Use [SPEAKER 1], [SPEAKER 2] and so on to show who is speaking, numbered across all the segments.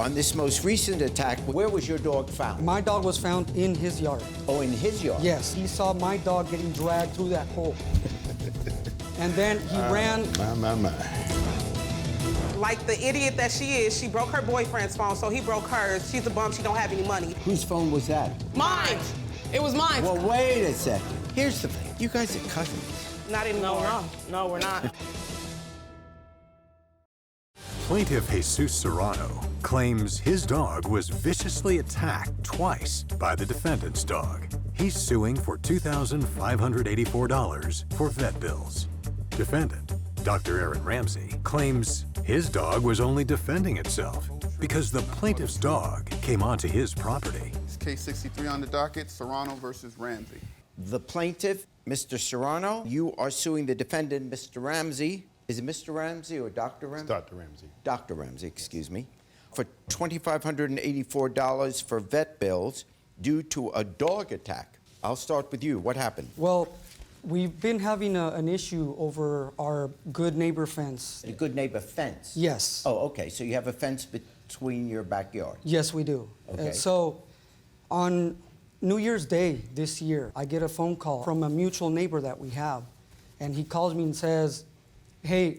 [SPEAKER 1] On this most recent attack, where was your dog found?
[SPEAKER 2] My dog was found in his yard.
[SPEAKER 1] Oh, in his yard?
[SPEAKER 2] Yes, he saw my dog getting dragged through that hole. And then he ran.
[SPEAKER 3] My.
[SPEAKER 4] Like the idiot that she is, she broke her boyfriend's phone, so he broke hers. She's a bum, she don't have any money.
[SPEAKER 1] Whose phone was that?
[SPEAKER 4] Mine! It was mine.
[SPEAKER 1] Well, wait a second. Here's the thing. You guys are cousins.
[SPEAKER 4] Not anymore. No, we're not.
[SPEAKER 5] Plaintiff Jesus Serrano claims his dog was viciously attacked twice by the defendant's dog. He's suing for $2,584 for vet bills. Defendant, Dr. Ramsey, claims his dog was only defending itself because the plaintiff's dog came onto his property.
[SPEAKER 6] It's case 63 on the docket, Serrano versus Ramsey.
[SPEAKER 1] The plaintiff, Mr. Serrano, you are suing the defendant, Mr. Ramsey. Is it Mr. Ramsey or Dr. Ramsey?
[SPEAKER 3] Dr. Ramsey.
[SPEAKER 1] Dr. Ramsey, excuse me, for $2,584 for vet bills due to a dog attack. I'll start with you. What happened?
[SPEAKER 2] Well, we've been having an issue over our good neighbor fence.
[SPEAKER 1] The good neighbor fence?
[SPEAKER 2] Yes.
[SPEAKER 1] Oh, okay. So you have a fence between your backyard?
[SPEAKER 2] Yes, we do.
[SPEAKER 1] Okay.
[SPEAKER 2] So on New Year's Day this year, I get a phone call from a mutual neighbor that we have. And he calls me and says, hey,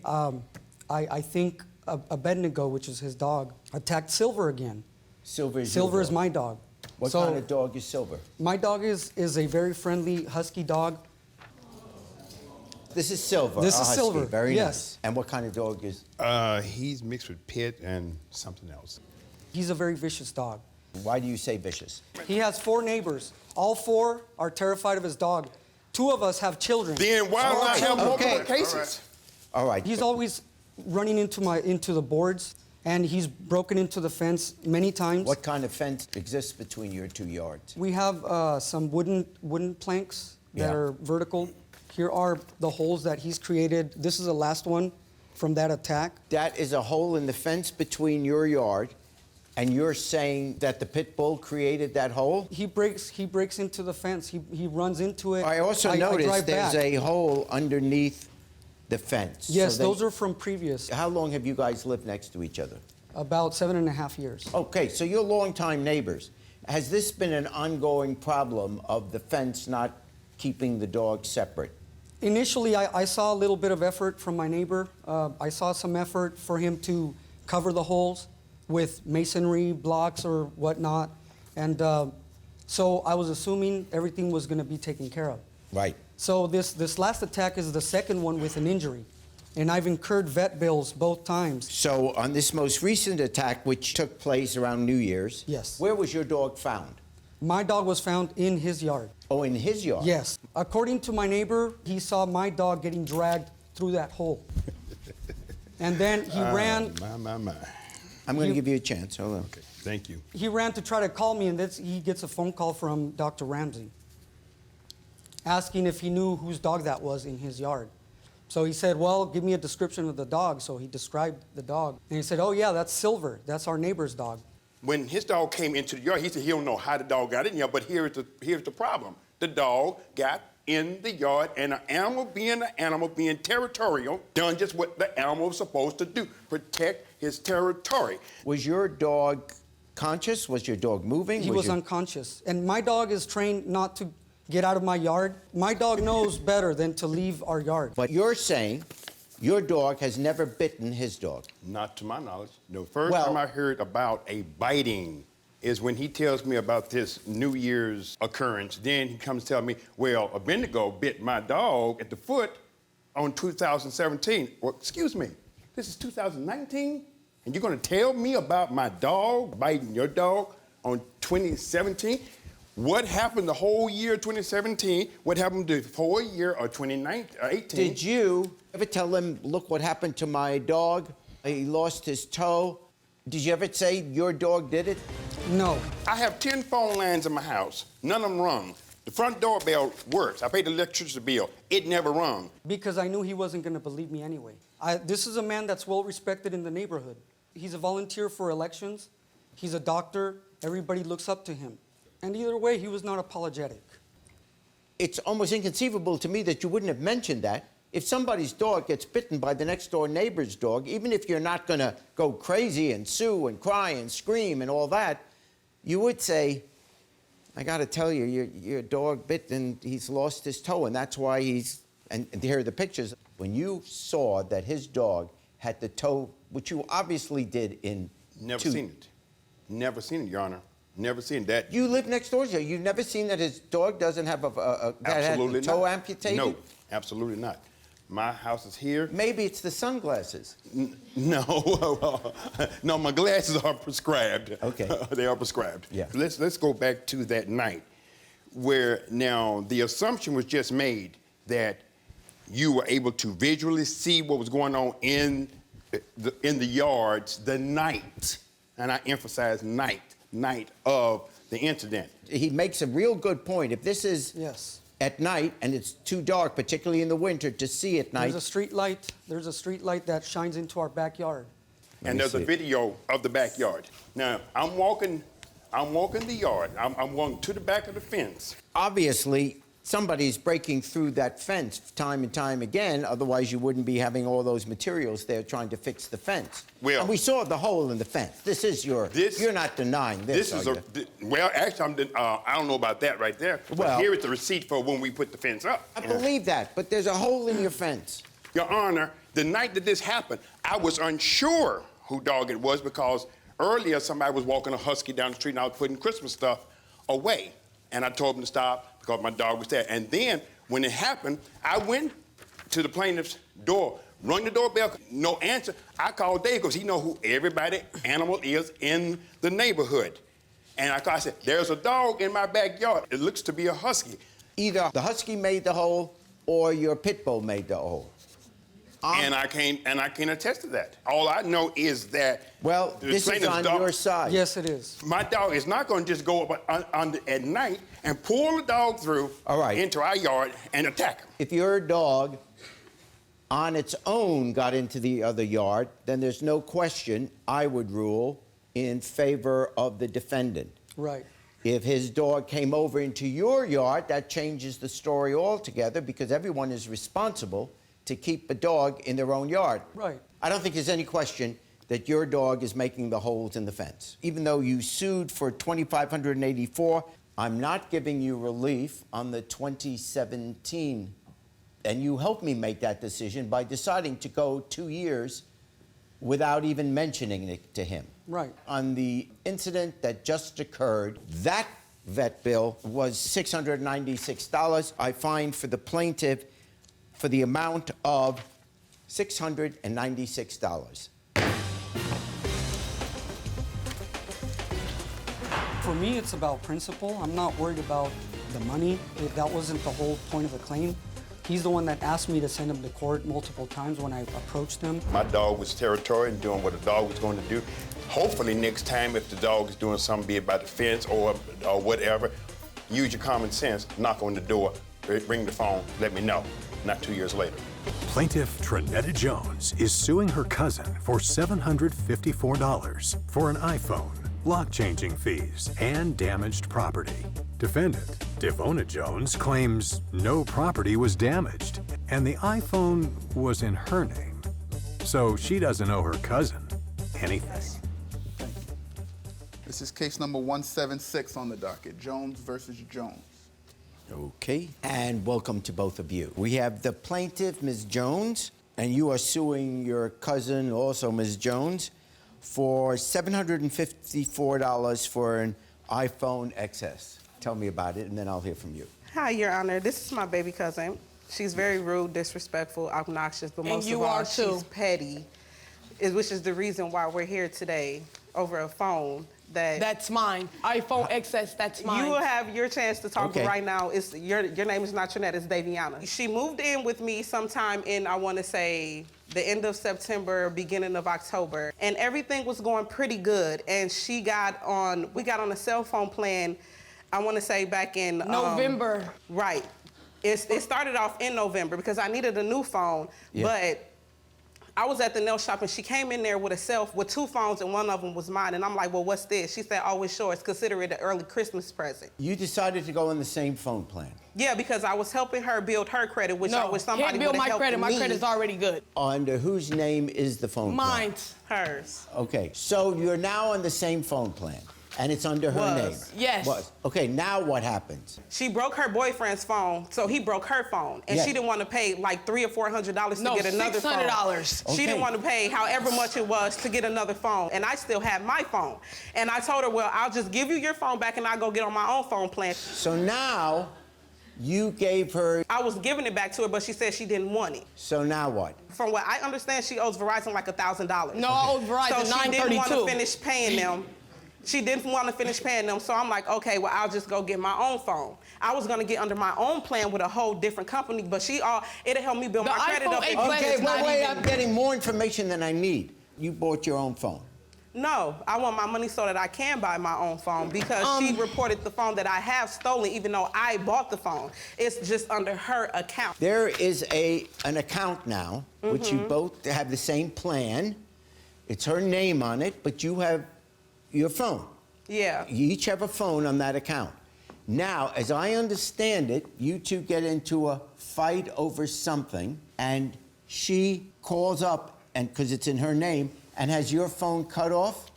[SPEAKER 2] I think Abednego, which is his dog, attacked Silver again.
[SPEAKER 1] Silver is
[SPEAKER 2] Silver
[SPEAKER 1] your
[SPEAKER 2] is
[SPEAKER 1] dog.
[SPEAKER 2] my dog.
[SPEAKER 1] What kind of dog is Silver?
[SPEAKER 2] My dog is a very friendly husky dog.
[SPEAKER 1] This is Silver.
[SPEAKER 2] This
[SPEAKER 1] a
[SPEAKER 2] is
[SPEAKER 1] husky.
[SPEAKER 2] Silver,
[SPEAKER 1] Very
[SPEAKER 2] yes.
[SPEAKER 1] nice. And what kind of dog is?
[SPEAKER 3] He's mixed with pit and something else.
[SPEAKER 2] He's a very vicious dog.
[SPEAKER 1] Why do you say vicious?
[SPEAKER 2] He has 4 neighbors. All 4 are terrified of his dog. 2 of us have children.
[SPEAKER 3] Then why do I have multiple cases?
[SPEAKER 1] All right.
[SPEAKER 2] He's always running into the boards, and he's broken into the fence many times.
[SPEAKER 1] What kind of fence exists between your 2 yards?
[SPEAKER 2] We have some wooden planks that are vertical. Here are the holes that he's created. This is the last one from that attack.
[SPEAKER 1] That is a hole in the fence between your yard, and you're saying that the pit bull created that hole?
[SPEAKER 2] He breaks into the fence. He runs into it.
[SPEAKER 1] I also noticed there's a hole underneath the fence.
[SPEAKER 2] Yes,
[SPEAKER 1] So
[SPEAKER 2] those are from previous.
[SPEAKER 1] How long have you guys lived next to each other?
[SPEAKER 2] About 7.5 years.
[SPEAKER 1] Okay, so you're longtime neighbors. Has this been an ongoing problem of the fence not keeping the dogs separate?
[SPEAKER 2] Initially, I saw a little bit of effort from my neighbor. I saw some effort for him to cover the holes with masonry blocks or whatnot. And so I was assuming everything was going to be taken care of.
[SPEAKER 1] Right.
[SPEAKER 2] So this last attack is the second one with an injury. And I've incurred vet bills both times.
[SPEAKER 1] So on this most recent attack, which took place around New Year's,
[SPEAKER 2] yes,
[SPEAKER 1] where was your dog found?
[SPEAKER 2] My dog was found in his yard.
[SPEAKER 1] Oh, in his yard?
[SPEAKER 2] Yes. According to my neighbor, he saw my dog getting dragged through that hole. And then he ran.
[SPEAKER 3] My.
[SPEAKER 1] I'm going to give you a chance. Hold on.
[SPEAKER 3] Okay, thank you.
[SPEAKER 2] He ran to try to call me, and he gets a phone call from Dr. Ramsey asking if he knew whose dog that was in his yard. So he said, well, give me a description of the dog. So he described the dog. And he said, oh, yeah, that's Silver. That's our neighbor's dog.
[SPEAKER 7] When his dog came into the yard, he said he don't know how the dog got in there, but here's the problem. The dog got in the yard, and an animal being territorial, done just what the animal was supposed to do, protect his territory.
[SPEAKER 1] Was your dog conscious? Was your dog moving?
[SPEAKER 2] He was unconscious. And my dog is trained not to get out of my yard. My dog knows better than to leave our yard.
[SPEAKER 1] But you're saying your dog has never bitten his dog?
[SPEAKER 7] Not to my knowledge. The first time I heard about a biting is when he tells me about this New Year's occurrence. Then he comes to tell me, well, Abednego bit my dog at the foot on 2017. Well, excuse me, this is 2019? And you're gonna tell me about my dog biting your dog on 2017? What happened the whole year 2017? What happened the whole year of 2018?
[SPEAKER 1] Did you ever tell him, look what happened to my dog? He lost his toe. Did you ever say your dog did it?
[SPEAKER 2] No.
[SPEAKER 7] I have 10 phone lines in my house. None of them rung. The front doorbell works. I paid the electricity bill. It never rung.
[SPEAKER 2] Because I knew he wasn't going to believe me anyway. This is a man that's well respected in the neighborhood. He's a volunteer for elections. He's a doctor. Everybody looks up to him. And either way, he was not apologetic.
[SPEAKER 1] It's almost inconceivable to me that you wouldn't have mentioned that If somebody's dog gets bitten by the next door neighbor's dog, even if you're not going to go crazy and sue and cry and scream and all that, you would say, I got to tell you, your dog bit and he's lost his toe, and that's why he's, and here are the pictures. When you saw that his dog had the toe, which you obviously did in
[SPEAKER 7] Never seen it. Never seen it, Your Honor. Never seen that.
[SPEAKER 1] You live next door to you. You've never seen that his dog doesn't have that
[SPEAKER 7] Absolutely
[SPEAKER 1] had the toe
[SPEAKER 7] not.
[SPEAKER 1] amputated?
[SPEAKER 7] No, absolutely not. My house is here.
[SPEAKER 1] Maybe it's the sunglasses.
[SPEAKER 7] No, no, my glasses are prescribed.
[SPEAKER 1] Okay.
[SPEAKER 7] They are prescribed.
[SPEAKER 1] Yeah.
[SPEAKER 7] Let's go back to that night where now the assumption was just made that you were able to visually see what was going on in the yards the night, and I emphasize night of the incident.
[SPEAKER 1] He makes a real good point. If this is
[SPEAKER 2] Yes.
[SPEAKER 1] at night and it's too dark, particularly in the winter, to see at night.
[SPEAKER 2] There's a street light. There's a street light that shines into our backyard.
[SPEAKER 7] And there's a video of the backyard. Now, I'm walking the yard. I'm walking to the back of the fence.
[SPEAKER 1] Obviously, somebody's breaking through that fence time and time again, otherwise you wouldn't be having all those materials there trying to fix the fence.
[SPEAKER 7] Well,
[SPEAKER 1] and we saw the hole in the fence. This is you're not denying this,
[SPEAKER 7] This is
[SPEAKER 1] are you?
[SPEAKER 7] well, actually, I don't know about that right there. But
[SPEAKER 1] Well-
[SPEAKER 7] here is the receipt for when we put the fence up.
[SPEAKER 1] I believe that, but there's a hole in your fence.
[SPEAKER 7] Your Honor, the night that this happened, I was unsure who dog it was because earlier somebody was walking a husky down the street and I was putting Christmas stuff away. And I told him to stop because my dog was there. And then when it happened, I went to the plaintiff's door, rung the doorbell, no answer. I called Dave because he know who everybody animal is in the neighborhood. And I said, there's a dog in my backyard. It looks to be a husky.
[SPEAKER 1] Either the husky made the hole or your pit bull made the hole.
[SPEAKER 7] And I can attest to that. All I know is that
[SPEAKER 1] Well,
[SPEAKER 7] the
[SPEAKER 1] this is
[SPEAKER 7] plaintiff's
[SPEAKER 1] on
[SPEAKER 7] dog-
[SPEAKER 1] your side.
[SPEAKER 2] Yes, it is.
[SPEAKER 7] My dog is not going to just go up at night and pull the dog through
[SPEAKER 1] All right.
[SPEAKER 7] into our yard and attack him.
[SPEAKER 1] If your dog on its own got into the other yard, then there's no question I would rule in favor of the defendant.
[SPEAKER 2] Right.
[SPEAKER 1] If his dog came over into your yard, that changes the story altogether because everyone is responsible to keep a dog in their own yard.
[SPEAKER 2] Right.
[SPEAKER 1] I don't think there's any question that your dog is making the holes in the fence. Even though you sued for $2,584, I'm not giving you relief on the 2017. And you helped me make that decision by deciding to go 2 years without even mentioning it to him.
[SPEAKER 2] Right.
[SPEAKER 1] On the incident that just occurred, that vet bill was $696. I fined for the plaintiff for the amount of $696.
[SPEAKER 2] For me, it's about principle. I'm not worried about the money. That wasn't the whole point of the claim. He's the one that asked me to send him to court multiple times when I approached him.
[SPEAKER 7] My dog was territorial and doing what a dog was going to do. Hopefully next time if the dog is doing something, be it by the fence or whatever, use your common sense, knock on the door, ring the phone, let me know, not 2 years later.
[SPEAKER 5] Plaintiff Trinetta Jones is suing her cousin for $754 for an iPhone, lock-changing fees, and damaged property. Defendant, Devona Jones, claims no property was damaged, and the iPhone was in her name. So she doesn't owe her cousin anything.
[SPEAKER 6] This is case number 176 on the docket, Jones versus Jones.
[SPEAKER 1] Okay, and welcome to both of you. We have the plaintiff, Ms. Jones, and you are suing your cousin, also Ms. Jones, for $754 for an iPhone XS. Tell me about it, and then I'll hear from you.
[SPEAKER 4] Hi, Your Honor. This is my baby cousin. She's very rude, disrespectful, obnoxious, but most
[SPEAKER 8] you
[SPEAKER 4] of all,
[SPEAKER 8] are too.
[SPEAKER 4] she's petty, which is the reason why we're here today over a phone.
[SPEAKER 8] That's mine. iPhone XS, that's mine.
[SPEAKER 4] You will have your chance to talk,
[SPEAKER 1] Okay.
[SPEAKER 4] but right now, your name is not Trinetta, it's Daviana. She moved in with me sometime in, I want to say, the end of September, beginning of October, and everything was going pretty good. And we got on a cell phone plan, I want to say back in
[SPEAKER 8] November.
[SPEAKER 4] Right. It started off in November because I needed a new phone, but I was at the nail shop and she came in there with with 2 phones and one of them was mine. And I'm like, well, what's this? She said, oh, it's yours. Consider it an early Christmas present.
[SPEAKER 1] You decided to go on the same phone plan.
[SPEAKER 4] Yeah, because I was helping her build her credit, which I
[SPEAKER 8] No,
[SPEAKER 4] wish somebody
[SPEAKER 8] can't build
[SPEAKER 4] would have
[SPEAKER 8] my
[SPEAKER 4] helped
[SPEAKER 8] credit.
[SPEAKER 4] me.
[SPEAKER 8] My credit's already good.
[SPEAKER 1] Under whose name is the phone plan?
[SPEAKER 8] Mine.
[SPEAKER 4] Hers.
[SPEAKER 1] Okay, so you're now on the same phone plan, and it's under her name.
[SPEAKER 8] Yes.
[SPEAKER 1] Was. Okay, now what happens?
[SPEAKER 4] She broke her boyfriend's phone, so he broke her phone, and
[SPEAKER 1] Yeah.
[SPEAKER 4] she didn't want to pay like $300 or $400 to get another phone.
[SPEAKER 8] $600.
[SPEAKER 1] Okay.
[SPEAKER 4] She didn't want to pay however much it was to get another phone, and I still had my phone. And I told her, well, I'll just give you your phone back, and I'll go get on my own phone plan.
[SPEAKER 1] So now you gave her.
[SPEAKER 4] I was giving it back to her, but she said she didn't want it.
[SPEAKER 1] So now what?
[SPEAKER 4] From what I understand, she owes Verizon like $1,000.
[SPEAKER 8] No, I owe Verizon
[SPEAKER 4] So she didn't want to
[SPEAKER 8] $932.
[SPEAKER 4] finish paying them. She didn't want to finish paying them, so I'm like, okay, well, I'll just go get my own phone. I was gonna get under my own plan with a whole different company, but it'll help me build
[SPEAKER 8] The
[SPEAKER 4] my credit
[SPEAKER 8] iPhone
[SPEAKER 4] up.
[SPEAKER 8] 8 Plus
[SPEAKER 1] Okay,
[SPEAKER 8] is not
[SPEAKER 1] wait,
[SPEAKER 8] even-
[SPEAKER 1] I'm getting more information than I need. You bought your own phone.
[SPEAKER 4] No, I want my money so that I can buy my own phone because she reported the phone that I have stolen, even though I bought the phone. It's just under her account.
[SPEAKER 1] There is an account now, which you both have the same plan. It's her name on it, but you have your phone.
[SPEAKER 4] Yeah.
[SPEAKER 1] You each have a phone on that account. Now, as I understand it, you two get into a fight over something, and she calls up, and because it's in her name, and has your phone cut off?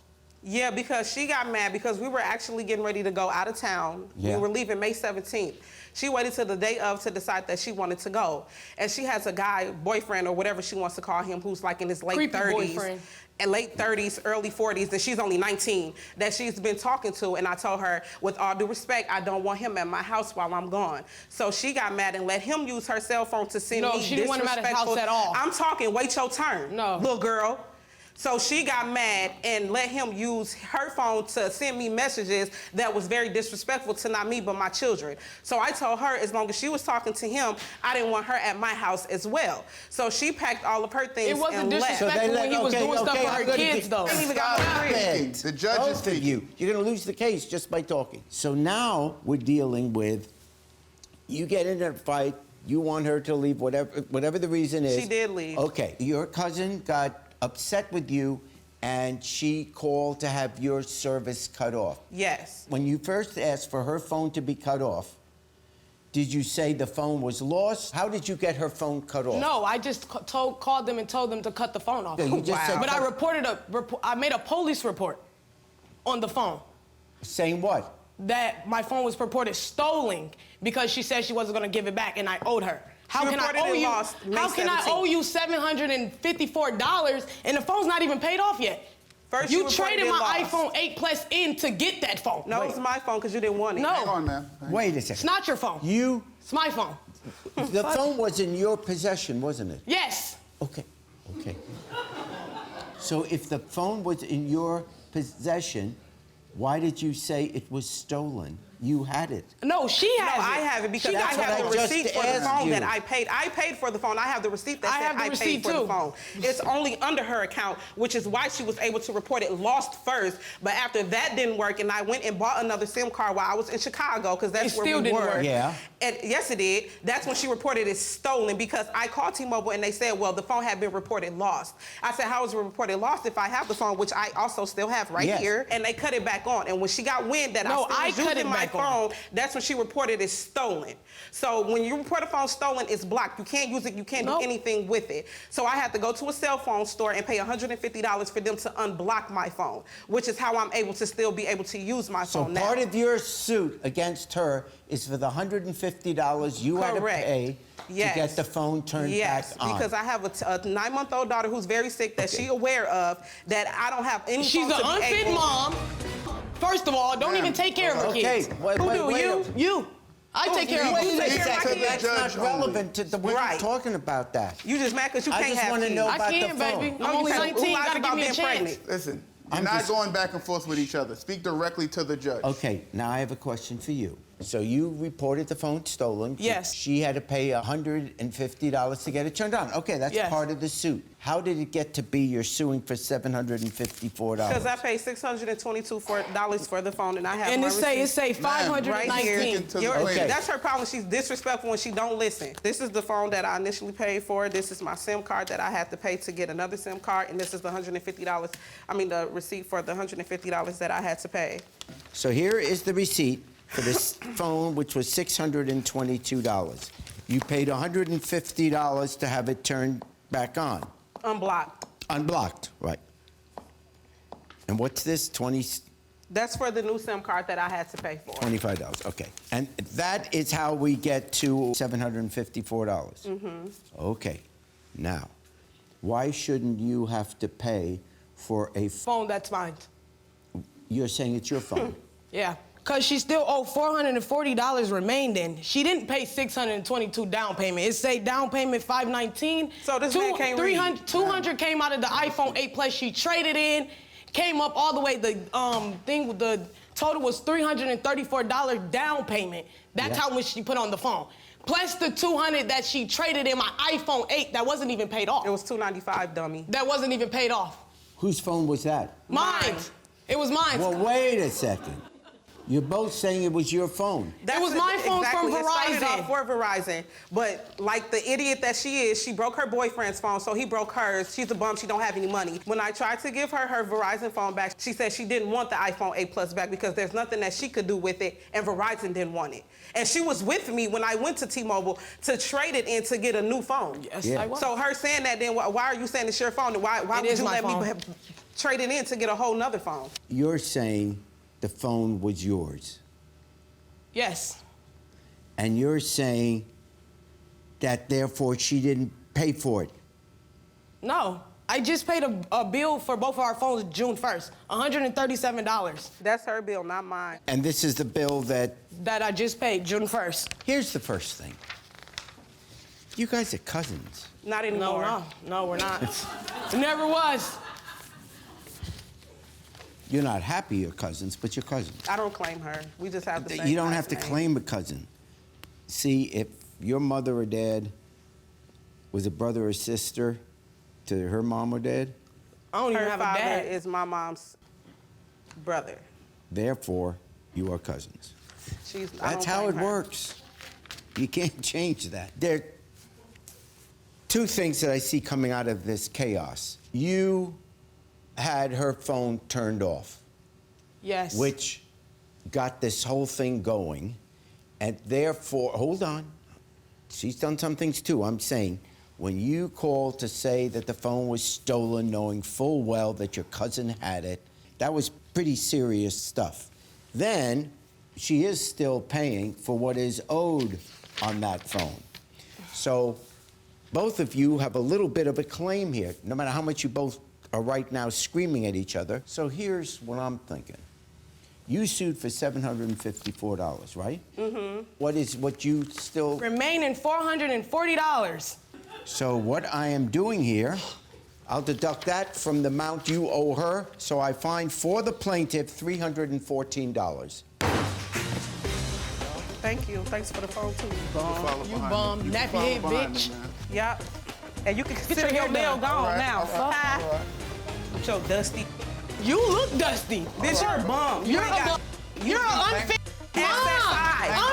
[SPEAKER 4] Yeah, because she got mad because we were actually getting ready to go out of town.
[SPEAKER 1] Yeah.
[SPEAKER 4] We were leaving May 17th. She waited till the day of to decide that she wanted to go. And she has a guy, boyfriend, or whatever she wants to call him, who's like in his late
[SPEAKER 8] Creepy
[SPEAKER 4] 30s.
[SPEAKER 8] boyfriend.
[SPEAKER 4] And late 30s, early 40s, and she's only 19, that she's been talking to. And I told her, with all due respect, I don't want him at my house while I'm gone. So she got mad and let him use her cell phone to send
[SPEAKER 8] No,
[SPEAKER 4] me
[SPEAKER 8] she didn't want him at his house
[SPEAKER 4] disrespectful-
[SPEAKER 8] at all.
[SPEAKER 4] I'm talking, wait your turn,
[SPEAKER 8] No.
[SPEAKER 4] little girl. So she got mad and let him use her phone to send me messages that was very disrespectful to not me, but my children. So I told her as long as she was talking to him, I didn't want her at my house as well. So she packed all of her things
[SPEAKER 8] It wasn't
[SPEAKER 4] and left.
[SPEAKER 8] disrespectful when he was doing stuff for
[SPEAKER 1] I'm
[SPEAKER 8] her
[SPEAKER 1] gonna
[SPEAKER 8] kids, though.
[SPEAKER 4] Ain't even got
[SPEAKER 6] Stop
[SPEAKER 4] no crib.
[SPEAKER 6] speaking. The judge is
[SPEAKER 1] Both of
[SPEAKER 6] speaking.
[SPEAKER 1] you. You're going to lose the case just by talking. So now we're dealing with, you get in a fight, you want her to leave, whatever the reason is.
[SPEAKER 4] She did leave.
[SPEAKER 1] Okay, your cousin got upset with you, and she called to have your service cut off.
[SPEAKER 4] Yes.
[SPEAKER 1] When you first asked for her phone to be cut off, did you say the phone was lost? How did you get her phone cut off?
[SPEAKER 8] No, I just called them and told them to cut the phone off.
[SPEAKER 1] Yeah, you just said
[SPEAKER 8] But I
[SPEAKER 1] cut-
[SPEAKER 8] I made a police report on the phone
[SPEAKER 1] Saying what?
[SPEAKER 8] that my phone was purported stolen because she said she wasn't going to give it back and I owed her. How can I
[SPEAKER 4] reported
[SPEAKER 8] owe
[SPEAKER 4] it
[SPEAKER 8] you?
[SPEAKER 4] lost May
[SPEAKER 8] How can I
[SPEAKER 4] 17th.
[SPEAKER 8] owe you $754 and the phone's not even paid off yet?
[SPEAKER 4] First
[SPEAKER 8] you
[SPEAKER 4] you reported
[SPEAKER 8] traded
[SPEAKER 4] it
[SPEAKER 8] my
[SPEAKER 4] lost.
[SPEAKER 8] iPhone 8 Plus in to get that phone.
[SPEAKER 4] No, it's my phone because you didn't want it.
[SPEAKER 8] No.
[SPEAKER 6] Hang on, man.
[SPEAKER 1] Wait a
[SPEAKER 8] It's
[SPEAKER 1] second.
[SPEAKER 8] not your phone. It's my phone.
[SPEAKER 1] The phone was in your possession, wasn't it?
[SPEAKER 8] Yes.
[SPEAKER 1] Okay. So if the phone was in your possession, why did you say it was stolen? You had it.
[SPEAKER 8] No, she
[SPEAKER 4] No,
[SPEAKER 8] has it.
[SPEAKER 4] I have it because
[SPEAKER 1] That's
[SPEAKER 4] I
[SPEAKER 1] what
[SPEAKER 4] have
[SPEAKER 1] I
[SPEAKER 4] the
[SPEAKER 1] just
[SPEAKER 4] receipt for the
[SPEAKER 1] asked
[SPEAKER 4] phone
[SPEAKER 1] you.
[SPEAKER 4] that I paid. I paid for the phone. I have the receipt that
[SPEAKER 8] I
[SPEAKER 4] said
[SPEAKER 8] have the
[SPEAKER 4] I
[SPEAKER 8] receipt
[SPEAKER 4] paid for the
[SPEAKER 8] too.
[SPEAKER 4] phone. It's only under her account, which is why she was able to report it lost first. But after that didn't work, and I went and bought another SIM card while I was in Chicago, because that's
[SPEAKER 8] It
[SPEAKER 4] where
[SPEAKER 8] still
[SPEAKER 4] we
[SPEAKER 8] didn't
[SPEAKER 4] were.
[SPEAKER 8] work.
[SPEAKER 1] Yeah.
[SPEAKER 4] And yes, it did. That's when she reported it stolen because I called T-Mobile and they said, well, the phone had been reported lost. I said, how was it reported lost if I have the phone, which I also still have right
[SPEAKER 1] Yes.
[SPEAKER 4] here? And they cut it back on. And when she got wind that
[SPEAKER 8] No,
[SPEAKER 4] I
[SPEAKER 8] I
[SPEAKER 4] still was
[SPEAKER 8] cut
[SPEAKER 4] using
[SPEAKER 8] it
[SPEAKER 4] my
[SPEAKER 8] back on.
[SPEAKER 4] phone, that's when she reported it stolen. So when you report a phone stolen, it's blocked. You can't use it. You can't
[SPEAKER 8] Nope.
[SPEAKER 4] do anything with it. So I had to go to a cell phone store and pay $150 for them to unblock my phone, which is how I'm able to still be able to use my
[SPEAKER 1] So
[SPEAKER 4] phone now.
[SPEAKER 1] part of your suit against her is for the $150 you had to
[SPEAKER 4] Correct.
[SPEAKER 1] pay
[SPEAKER 4] Yes.
[SPEAKER 1] to get the phone turned
[SPEAKER 4] Yes,
[SPEAKER 1] back on.
[SPEAKER 4] because I have a 9-month-old daughter who's very sick that she's aware of, that I don't have any
[SPEAKER 8] She's
[SPEAKER 4] phone
[SPEAKER 8] an
[SPEAKER 4] to be
[SPEAKER 8] unfit
[SPEAKER 4] able-
[SPEAKER 8] mom. First of all, don't
[SPEAKER 6] Ma'am.
[SPEAKER 8] even take care of her
[SPEAKER 1] Okay,
[SPEAKER 8] kids.
[SPEAKER 1] wait,
[SPEAKER 8] Who
[SPEAKER 1] wait,
[SPEAKER 8] do?
[SPEAKER 1] wait.
[SPEAKER 8] You. I take care of
[SPEAKER 1] Wait
[SPEAKER 8] her.
[SPEAKER 1] a
[SPEAKER 4] take care of
[SPEAKER 1] second,
[SPEAKER 4] my kids?
[SPEAKER 1] that's
[SPEAKER 6] Judge
[SPEAKER 1] not
[SPEAKER 6] only.
[SPEAKER 1] relevant to the we're not
[SPEAKER 4] Right.
[SPEAKER 1] talking about that.
[SPEAKER 4] You just mad because you
[SPEAKER 1] I
[SPEAKER 4] can't
[SPEAKER 1] just
[SPEAKER 4] have
[SPEAKER 1] wanna
[SPEAKER 4] kids.
[SPEAKER 1] know
[SPEAKER 8] I
[SPEAKER 1] about the
[SPEAKER 8] can't,
[SPEAKER 1] phone.
[SPEAKER 8] baby.
[SPEAKER 4] Oh,
[SPEAKER 8] I'm
[SPEAKER 4] you
[SPEAKER 8] only
[SPEAKER 4] can't-
[SPEAKER 8] 19.
[SPEAKER 4] who
[SPEAKER 8] You
[SPEAKER 4] lies
[SPEAKER 8] gotta
[SPEAKER 4] about
[SPEAKER 8] give me a
[SPEAKER 4] being
[SPEAKER 8] chance.
[SPEAKER 4] pregnant?
[SPEAKER 6] Listen, you're
[SPEAKER 1] I'm
[SPEAKER 6] not
[SPEAKER 1] just-
[SPEAKER 6] going back and forth with each other. Speak directly to the judge.
[SPEAKER 1] Okay, now I have a question for you. So you reported the phone stolen.
[SPEAKER 8] Yes.
[SPEAKER 1] She had to pay $150 to get it turned on. Okay, that's
[SPEAKER 8] Yes.
[SPEAKER 1] part of the suit. How did it get to be you're suing for $754?
[SPEAKER 4] Because I paid $622 for the phone, and I have
[SPEAKER 8] And
[SPEAKER 4] my
[SPEAKER 8] it say
[SPEAKER 4] receipt.
[SPEAKER 8] 519.
[SPEAKER 1] Okay.
[SPEAKER 4] That's her problem. She's disrespectful when she don't listen. This is the phone that I initially paid for. This is my SIM card that I had to pay to get another SIM card, and this is the $150. I mean, the receipt for the $150 that I had to pay.
[SPEAKER 1] So here is the receipt for this phone, which was $622. You paid $150 to have it turned back on.
[SPEAKER 4] Unblocked.
[SPEAKER 1] Unblocked, right. And what's this,
[SPEAKER 4] That's for the new SIM card that I had to pay for.
[SPEAKER 1] $25, okay. And that is how we get to $754? Okay. Now, why shouldn't you have to pay for a
[SPEAKER 8] Phone that's mine.
[SPEAKER 1] You're saying it's your phone?
[SPEAKER 8] Yeah. Because she still owed $440 remaining. She didn't pay $622 down payment. It say down payment $519.
[SPEAKER 4] So this man can't read.
[SPEAKER 8] $200 came out of the iPhone 8 Plus. She traded in, came up all the way. The total was $334 down payment. That's how much she put on the phone. Plus the $200 that she traded in my iPhone 8 that wasn't even paid off.
[SPEAKER 4] It was $295, dummy.
[SPEAKER 8] That wasn't even paid off.
[SPEAKER 1] Whose phone was that?
[SPEAKER 8] Mine. It was mine.
[SPEAKER 1] Well, wait a second. You're both saying it was your phone.
[SPEAKER 8] It was my phone from
[SPEAKER 4] It started
[SPEAKER 8] Verizon.
[SPEAKER 4] off for Verizon, but like the idiot that she is, she broke her boyfriend's phone, so he broke hers. She's a bum. She don't have any money. When I tried to give her her Verizon phone back, she said she didn't want the iPhone 8 Plus back because there's nothing that she could do with it, and Verizon didn't want it. And she was with me when I went to T-Mobile to trade it in to get a new phone.
[SPEAKER 8] Yes, I was.
[SPEAKER 4] So her saying that, then why are you saying it's your phone? Why would
[SPEAKER 8] is
[SPEAKER 4] you
[SPEAKER 8] my
[SPEAKER 4] let
[SPEAKER 8] phone.
[SPEAKER 4] me trade it in to get a whole nother phone?
[SPEAKER 1] You're saying the phone was yours.
[SPEAKER 8] Yes.
[SPEAKER 1] And you're saying that therefore she didn't pay for it.
[SPEAKER 8] No. I just paid a bill for both of our phones June 1st, $137.
[SPEAKER 4] That's her bill, not mine.
[SPEAKER 1] And this is the bill that...
[SPEAKER 8] That I just paid June 1st.
[SPEAKER 1] Here's the first thing. You guys are cousins.
[SPEAKER 4] Not anymore.
[SPEAKER 8] No, we're not. It never was.
[SPEAKER 1] You're not happy you're cousins, but you're cousins.
[SPEAKER 4] I don't claim her. We just have the same
[SPEAKER 1] You don't
[SPEAKER 4] last
[SPEAKER 1] have to
[SPEAKER 4] name.
[SPEAKER 1] claim a cousin. See, if your mother or dad was a brother or sister to her mom or dad,
[SPEAKER 8] I don't even
[SPEAKER 4] Her
[SPEAKER 8] have a
[SPEAKER 4] father
[SPEAKER 8] dad.
[SPEAKER 4] is my mom's brother.
[SPEAKER 1] therefore you are cousins.
[SPEAKER 4] I
[SPEAKER 1] That's
[SPEAKER 4] don't
[SPEAKER 1] how
[SPEAKER 4] claim
[SPEAKER 1] it
[SPEAKER 4] her.
[SPEAKER 1] works. You can't change that. There are two things that I see coming out of this chaos. You had her phone turned off,
[SPEAKER 8] Yes.
[SPEAKER 1] which got this whole thing going, and therefore, hold on, she's done some things too. I'm saying, when you called to say that the phone was stolen, knowing full well that your cousin had it, that was pretty serious stuff. Then, she is still paying for what is owed on that phone. So, both of you have a little bit of a claim here, no matter how much you both are right now screaming at each other. So here's what I'm thinking. You sued for $754, right? Mm-hmm. What you still...
[SPEAKER 8] Remaining $440.
[SPEAKER 1] So what I am doing here, I'll deduct that from the amount you owe her, so I find for the plaintiff $314.
[SPEAKER 4] Thank you. Thanks for the phone, too.
[SPEAKER 8] You bum, nappy head bitch.
[SPEAKER 4] Yep. And you can
[SPEAKER 8] your
[SPEAKER 4] consider your
[SPEAKER 8] hair
[SPEAKER 4] nail
[SPEAKER 8] done.
[SPEAKER 4] gone now. Hi. So dusty.
[SPEAKER 8] You look dusty.
[SPEAKER 4] Bitch, you're a bum.
[SPEAKER 8] You're a bum. You're an unfit mom.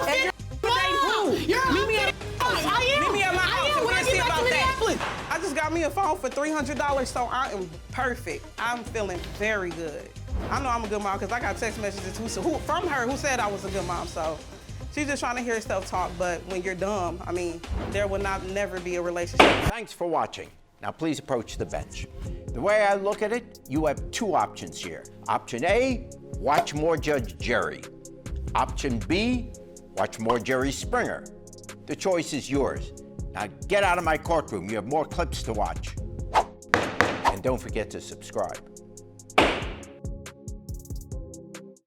[SPEAKER 8] Unfit mom. You're an unfit mom. I am.
[SPEAKER 4] Meet me at my house.
[SPEAKER 8] I am. When I
[SPEAKER 4] We'll see
[SPEAKER 8] get back to
[SPEAKER 4] about that.
[SPEAKER 8] Minneapolis.
[SPEAKER 4] I just got me a phone for $300, so I am perfect. I'm feeling very good. I know I'm a good mom because I got text messages from her who said I was a good mom, so she's just trying to hear stuff talk, but when you're dumb, I mean, there will never be a relationship.
[SPEAKER 1] Thanks for watching. Now please approach the bench. The way I look at it, you have two options here. Option A, watch more Judge Jerry. Option B, watch more Jerry Springer. The choice is yours. Now get out of my courtroom. You have more clips to watch. And don't forget to subscribe.